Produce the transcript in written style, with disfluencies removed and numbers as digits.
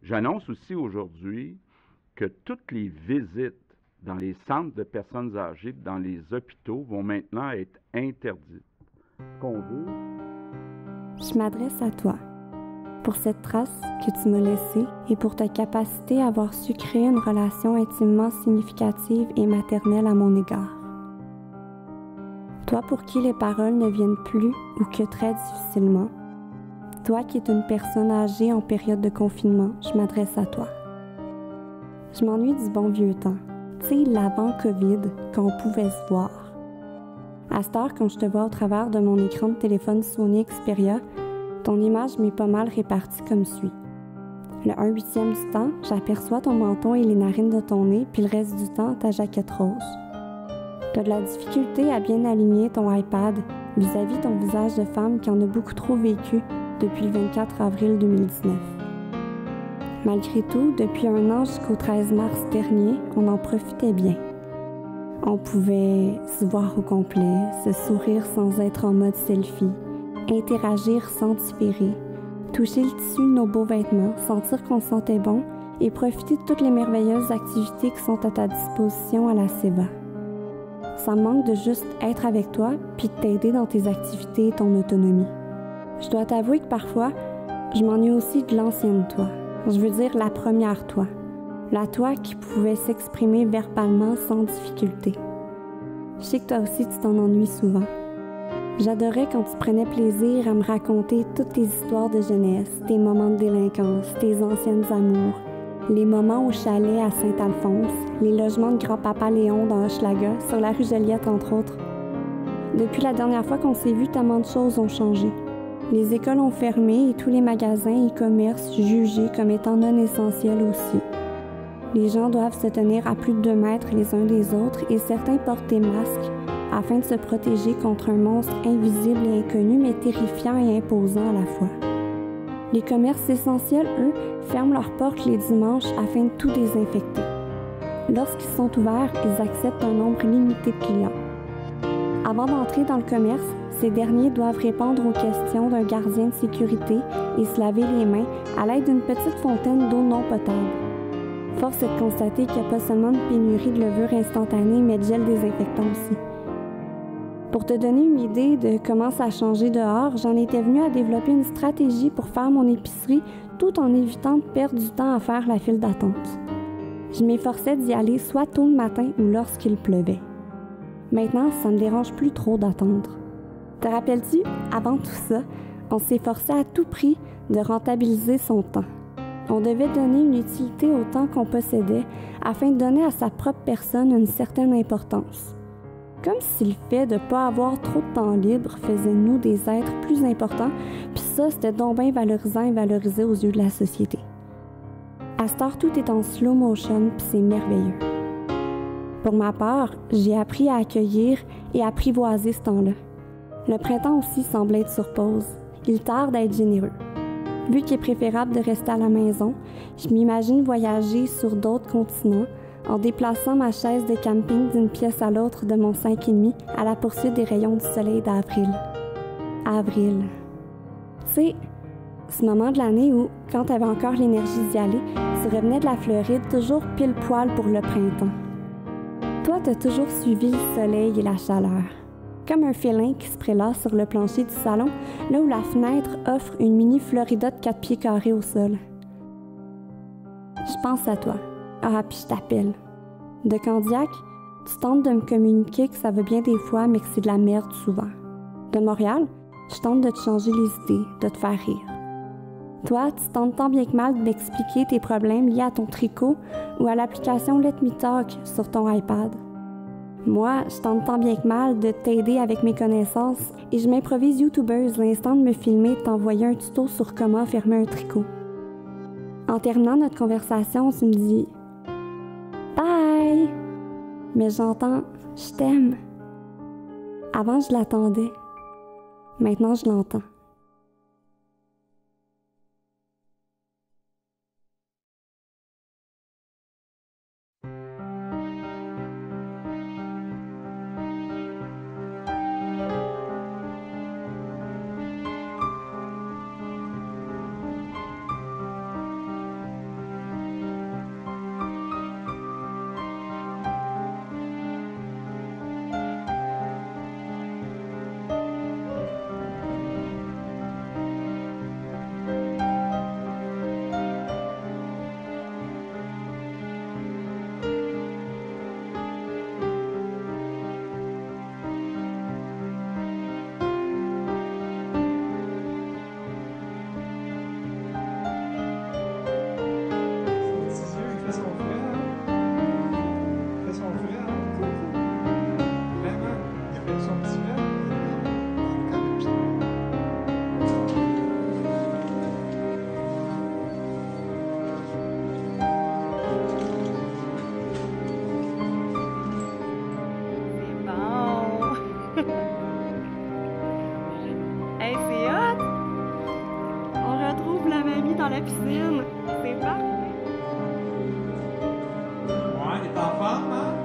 J'annonce aussi aujourd'hui que toutes les visites dans les centres de personnes âgées, dans les hôpitaux, vont maintenant être interdites. Qu'on veut. Je m'adresse à toi pour cette trace que tu m'as laissée et pour ta capacité à avoir su créer une relation intimement significative et maternelle à mon égard. Toi pour qui les paroles ne viennent plus ou que très difficilement. Toi qui es une personne âgée en période de confinement, je m'adresse à toi. Je m'ennuie du bon vieux temps. Tu sais, l'avant-Covid, quand on pouvait se voir. À cette heure, quand je te vois au travers de mon écran de téléphone Sony Xperia, ton image m'est pas mal répartie comme suit. Le 1/8 du temps, j'aperçois ton menton et les narines de ton nez, puis le reste du temps, ta jaquette rose. T'as de la difficulté à bien aligner ton iPad vis-à-vis ton visage de femme qui en a beaucoup trop vécu depuis le 24 avril 2019. Malgré tout, depuis un an jusqu'au 13 mars dernier, on en profitait bien. On pouvait se voir au complet, se sourire sans être en mode selfie, interagir sans différer, toucher le tissu de nos beaux vêtements, sentir qu'on sentait bon et profiter de toutes les merveilleuses activités qui sont à ta disposition à la Seva. Ça me manque de juste être avec toi puis de t'aider dans tes activités et ton autonomie. Je dois t'avouer que parfois, je m'ennuie aussi de l'ancienne toi. Je veux dire la première toi. La toi qui pouvait s'exprimer verbalement sans difficulté. Je sais que toi aussi tu t'en ennuies souvent. J'adorais quand tu prenais plaisir à me raconter toutes tes histoires de jeunesse, tes moments de délinquance, tes anciennes amours, les moments au chalet à Saint-Alphonse, les logements de grand-papa Léon dans Hochelaga, sur la rue Joliette entre autres. Depuis la dernière fois qu'on s'est vu, tellement de choses ont changé. Les écoles ont fermé et tous les magasins et commerces jugés comme étant non essentiels aussi. Les gens doivent se tenir à plus de 2 mètres les uns des autres et certains portent des masques afin de se protéger contre un monstre invisible et inconnu mais terrifiant et imposant à la fois. Les commerces essentiels, eux, ferment leurs portes les dimanches afin de tout désinfecter. Lorsqu'ils sont ouverts, ils acceptent un nombre limité de clients. Avant d'entrer dans le commerce, ces derniers doivent répondre aux questions d'un gardien de sécurité et se laver les mains à l'aide d'une petite fontaine d'eau non potable. Force est de constater qu'il n'y a pas seulement de pénurie de levure instantanée, mais de gel désinfectant aussi. Pour te donner une idée de comment ça a changé dehors, j'en étais venue à développer une stratégie pour faire mon épicerie tout en évitant de perdre du temps à faire la file d'attente. Je m'efforçais d'y aller soit tôt le matin ou lorsqu'il pleuvait. Maintenant, ça me dérange plus trop d'attendre. Te rappelles-tu, avant tout ça, on s'efforçait à tout prix de rentabiliser son temps. On devait donner une utilité au temps qu'on possédait afin de donner à sa propre personne une certaine importance. Comme si le fait de ne pas avoir trop de temps libre faisait de nous des êtres plus importants, puis ça, c'était donc bien valorisant et valorisé aux yeux de la société. À cette heure, tout est en slow motion, puis c'est merveilleux. Pour ma part, j'ai appris à accueillir et apprivoiser ce temps-là. Le printemps aussi semble être sur pause. Il tarde à être généreux. Vu qu'il est préférable de rester à la maison, je m'imagine voyager sur d'autres continents en déplaçant ma chaise de camping d'une pièce à l'autre de mon 5,5 à la poursuite des rayons du soleil d'avril. Avril. Tu sais, ce moment de l'année où, quand tu avais encore l'énergie d'y aller, tu revenais de la Floride toujours pile poil pour le printemps. Toi, t'as toujours suivi le soleil et la chaleur. Comme un félin qui se prélasse sur le plancher du salon, là où la fenêtre offre une mini Florida de 4 pieds carrés au sol. Je pense à toi. Ah, puis je t'appelle. De Candiac, tu tentes de me communiquer que ça va bien des fois, mais que c'est de la merde souvent. De Montréal, je tente de te changer les idées, de te faire rire. Toi, tu tentes tant bien que mal de m'expliquer tes problèmes liés à ton tricot ou à l'application Let Me Talk sur ton iPad. Moi, je tente tant bien que mal de t'aider avec mes connaissances et je m'improvise YouTubeuse l'instant de me filmer et de t'envoyer un tuto sur comment fermer un tricot. En terminant notre conversation, tu me dis « Bye! » Mais j'entends « Je t'aime ». Avant, je l'attendais. Maintenant, je l'entends. la piscine. C'est parfait. Ouais, t'es en forme, hein?